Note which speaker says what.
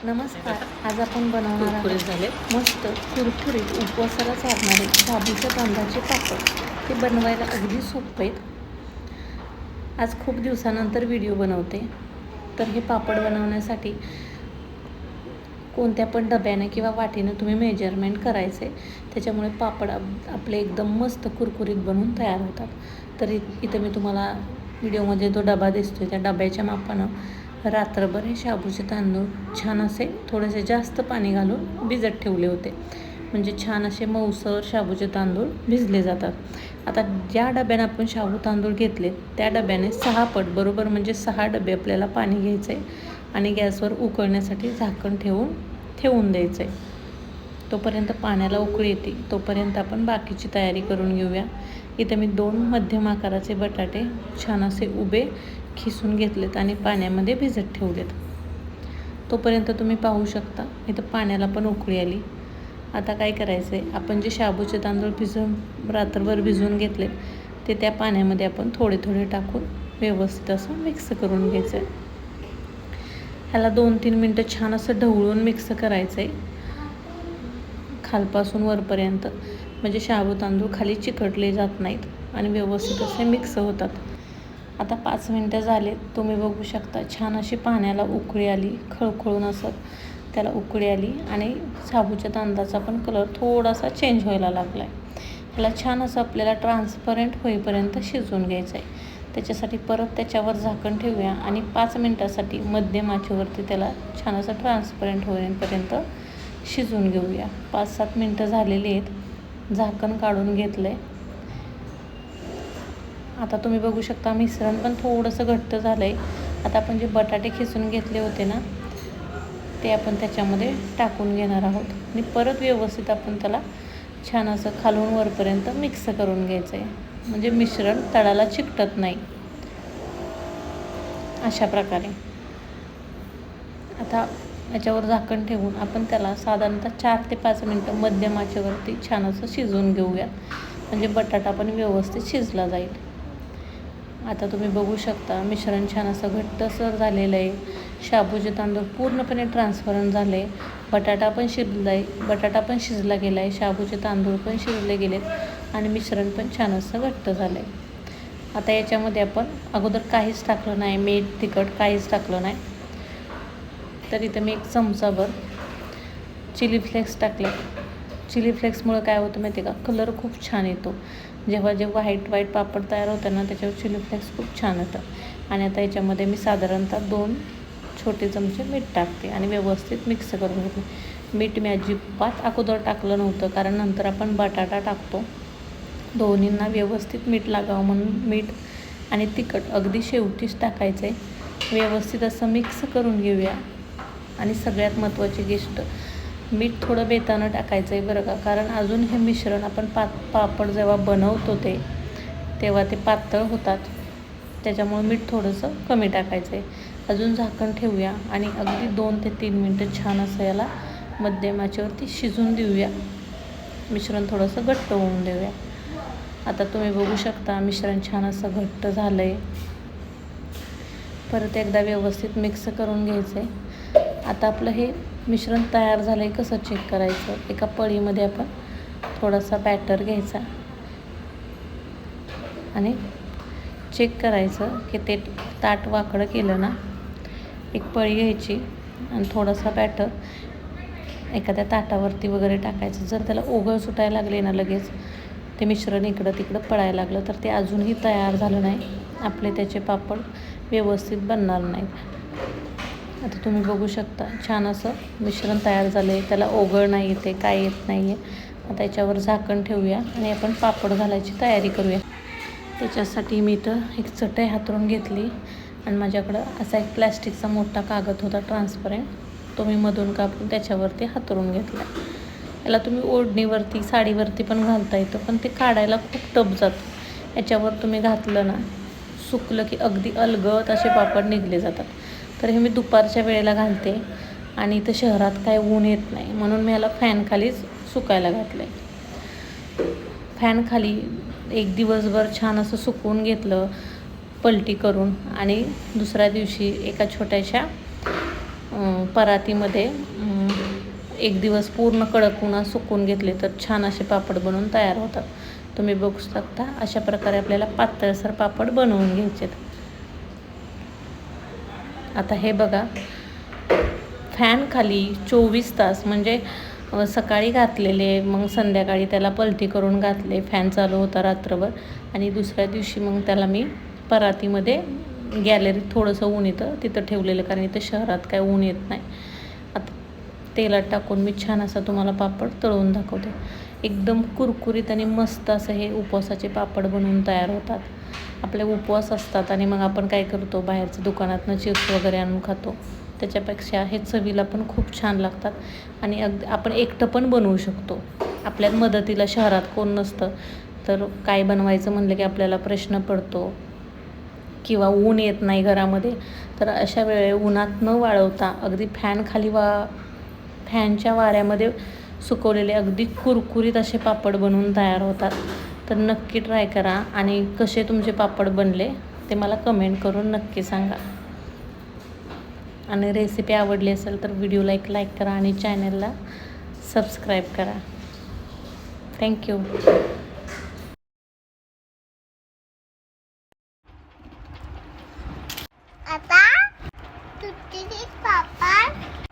Speaker 1: नमस्कार. आज आपण बनवणार
Speaker 2: कुरकुरीत
Speaker 1: आहोत
Speaker 2: झाले.
Speaker 1: मस्त कुरकुरीत उपवासाला चालणारे शाबूच्या तांदळाचे पापड. ते बनवायला अगदी सोपे आहेत. आज खूप दिवसानंतर व्हिडिओ बनवते. तर हे पापड बनवण्यासाठी कोणत्या पण डब्याने किंवा वाटीनं तुम्ही मेजरमेंट करायचे. त्याच्यामुळे पापड आपले एकदम मस्त कुरकुरीत बनवून तयार होतात. तर इथं मी तुम्हाला व्हिडिओमध्ये जो डबा दिसतोय त्या डब्याच्या मापानं रात्रभर हे शाबूचे तांदूळ छान असे थोडेसे जास्त पाणी घालून भिजत ठेवले होते. म्हणजे छान असे मऊसर शाबूचे तांदूळ भिजले जातात. आता ज्या डब्याने आपण शाबू तांदूळ घेतले त्या डब्याने 6 पट बरोबर म्हणजे 6 डबे आपल्याला पाणी घ्यायचं आहे आणि गॅसवर उकळण्यासाठी झाकण ठेवून द्यायचं आहे. तोपर्यंत पाण्याला उकळी येते तोपर्यंत आपण बाकीची तयारी करून घेऊया. इथे मी 2 मध्यम आकाराचे बटाटे छान असे उभे खिसून घेतलेत आणि पाण्यामध्ये भिजत ठेवलेत. तोपर्यंत तुम्ही पाहू शकता इथं पाण्याला पण उकळी आली. आता काय करायचं आहे, आपण जे शाबूचे तांदूळ रात्रभर भिजवून घेतले ते त्या पाण्यामध्ये आपण थोडे थोडे टाकून व्यवस्थित असं मिक्स करून घ्यायचं आहे. ह्याला 2-3 मिनटं छान असं ढवळून मिक्स करायचं आहे खालपासून वरपर्यंत, म्हणजे शाबू तांदूळ खाली चिकटले जात नाहीत आणि व्यवस्थित असे मिक्स होतात. आता 5 मिनटं झाले. तुम्ही बघू शकता छान अशी पाण्याला उकळी आली, खळखळून असं त्याला उकळी आली आणि शाबूच्या तांदळाचा पण कलर थोडासा चेंज व्हायला लागला आहे. ह्याला छान असं आपल्याला ट्रान्सपरंट होईपर्यंत शिजवून घ्यायचं आहे. त्याच्यासाठी परत त्याच्यावर झाकण ठेवूया आणि 5 मिनटासाठी मध्यम आचेवरती त्याला छान असं ट्रान्सपरंट होईपर्यंत शिजवून घेऊया. 5-7 मिनटं झालेली आहेत. झाकण काढून घेतलं आहे. आता तुम्ही बघू शकता मिश्रण पण थोडंसं घट्ट झालं आहे. आता आपण जे बटाटे खिसून घेतले होते ना ते आपण त्याच्यामध्ये टाकून घेणार आहोत आणि परत व्यवस्थित आपण त्याला छान असं खालून वरपर्यंत मिक्स करून घ्यायचं आहे, म्हणजे मिश्रण तळाला चिकटत नाही. अशा प्रकारे आता याच्यावर झाकण ठेवून आपण त्याला साधारणतः 4 ते 5 मिनटं मध्यम आचेवरती छान असं शिजवून घेऊया, म्हणजे बटाटा पण व्यवस्थित शिजला जाईल. आता तुम्ही बघू शकता मिश्रण छान असं घट्टसर झालेलं आहे. शाबूचे तांदूळ पूर्णपणे ट्रान्सपरंट झाले. बटाटा पण शिजला गेला आहे. शाबूचे तांदूळ पण शिजले गेलेत आणि मिश्रण पण छान असं घट्ट झालं आहे. आता याच्यामध्ये आपण अगोदर काहीच टाकलं नाही, मीठ तिखट काहीच टाकलं नाही. तर इथं मी 1 चमचाभर चिली फ्लेक्स टाकले. चिली फ्लेक्समुळं काय होतं माहिती आहे का, कलर खूप छान येतो. जेव्हा व्हाईट पापड तयार होतं ना त्याच्यावर चिली फ्लेक्स खूप छान येतं. आणि आता याच्यामध्ये मी साधारणतः 2 छोटे चमचे मीठ टाकते आणि व्यवस्थित मिक्स करून घेते. मीठ मी अजिबात अगोदर टाकलं नव्हतं, कारण नंतर आपण बटाटा टाकतो. दोन्हींना व्यवस्थित मीठ लागावं म्हणून मीठ आणि तिखट अगदी शेवटीच टाकायचं आहे. व्यवस्थित असं मिक्स करून घेऊया. आणि सगळ्यात महत्त्वाची गोष्ट, मीठ थोडं बेतानं टाकायचं आहे बरं का, कारण अजून हे मिश्रण आपण पापड जेव्हा बनवतो तेव्हा ते पातळ होतात. त्याच्यामुळे मीठ थोडंसं कमी टाकायचं आहे. अजून झाकण ठेवूया आणि अगदी 2 ते 3 मिनटं छान असं याला मध्यम आचेवरती शिजून देऊया. मिश्रण थोडंसं घट्ट होऊन देऊया. आता तुम्ही बघू शकता मिश्रण छान असं घट्ट झालं आहे. परत एकदा व्यवस्थित मिक्स करून घ्यायचं आहे. आता आपलं हे मिश्रण तयार झालं आहे कसं चेक करायचं, एका पळीमध्ये आपण थोडासा बॅटर घ्यायचा आणि चेक करायचं की ते ताट वाकडं केलं ना, एक पळी घ्यायची आणि थोडासा बॅटर एखाद्या ताटावरती वगैरे टाकायचं. जर त्याला ओघळ सुटायला लागले ना लगेच ते मिश्रण इकडं तिकडं पडायला लागलं तर ते अजूनही तयार झालं नाही, आपले त्याचे पापड व्यवस्थित बनणार नाहीत. आता तुम्ही बघू शकता छान असं मिश्रण तयार झालं आहे. त्याला ओघळ नाही येते, काय येत नाही आहे. आता याच्यावर झाकण ठेवूया आणि आपण पापड घालायची तयारी करूया. त्याच्यासाठी मी इथं एक चटई हातरून घेतली आणि माझ्याकडं असा एक प्लॅस्टिकचा मोठा कागद होता ट्रान्सपरंट, तो मी मधून कापून त्याच्यावरती हातरून घेतला. याला तुम्ही ओढणीवरती साडीवरती पण घालता येतं, पण ते काढायला खूप टफ जातं. याच्यावर तुम्ही घातलं ना, सुकलं की अगदी अलगद असे पापड निघले जातात. तर हे मी दुपारच्या वेळेला घालते आणि इथं शहरात काय ऊन येत नाही म्हणून मी याला फॅनखालीच सुकायला घातलं आहे. फॅनखाली 1 दिवसभर छान असं सुकवून घेतलं पलटी करून आणि दुसऱ्या दिवशी एका छोट्याशा परातीमध्ये एक दिवस पूर्ण कडक उन्हात सुकून घेतले तर छान असे पापड बनवून तयार होतात. तुम्ही बघू शकता अशा प्रकारे आपल्याला पातळसर पापड बनवून घ्यायचे. आता हे बघा, फॅन खाली 24 तास म्हणजे सकाळी घातलेले, मग संध्याकाळी त्याला पलटी करून घातले, फॅन चालू होता रात्रभर, आणि दुसऱ्या दिवशी मग त्याला मी परातीमध्ये गॅलरीत थोडंसं ऊन येतं तिथं ठेवलेलं, कारण इथं शहरात काय ऊन येत नाही. आता तेलात टाकून मी छान असा तुम्हाला पापड तळून दाखवते. एकदम कुरकुरीत आणि मस्त असं हे उपवासाचे पापड बनवून तयार होतात. आपले उपवास असतात आणि मग आपण काय करतो, बाहेरचं दुकानातनं चिप्स वगैरे आणून खातो. त्याच्यापेक्षा हे चवीला पण खूप छान लागतात आणि अगदी आपण एकटं पण बनवू शकतो. आपल्यात मदतीला शहरात कोण नसतं तर काय बनवायचं म्हणलं की आपल्याला प्रश्न पडतो, किंवा ऊन येत नाही घरामध्ये. तर अशा वेळे उन्हात न वाळवता अगदी फॅनच्या वाऱ्यामध्ये सुकवलेले अगदी कुरकुरीत असे पापड बनवून तयार होतात. तर नक्की ट्राय करा आणि कसे तुमचे पापड बनले ते मला कमेंट करून नक्की सांगा. आणि रेसिपी आवडली असेल तर व्हिडिओला एक लाईक करा आणि चॅनलला सबस्क्राईब करा. थँक्यू.
Speaker 2: आता तुझे पापड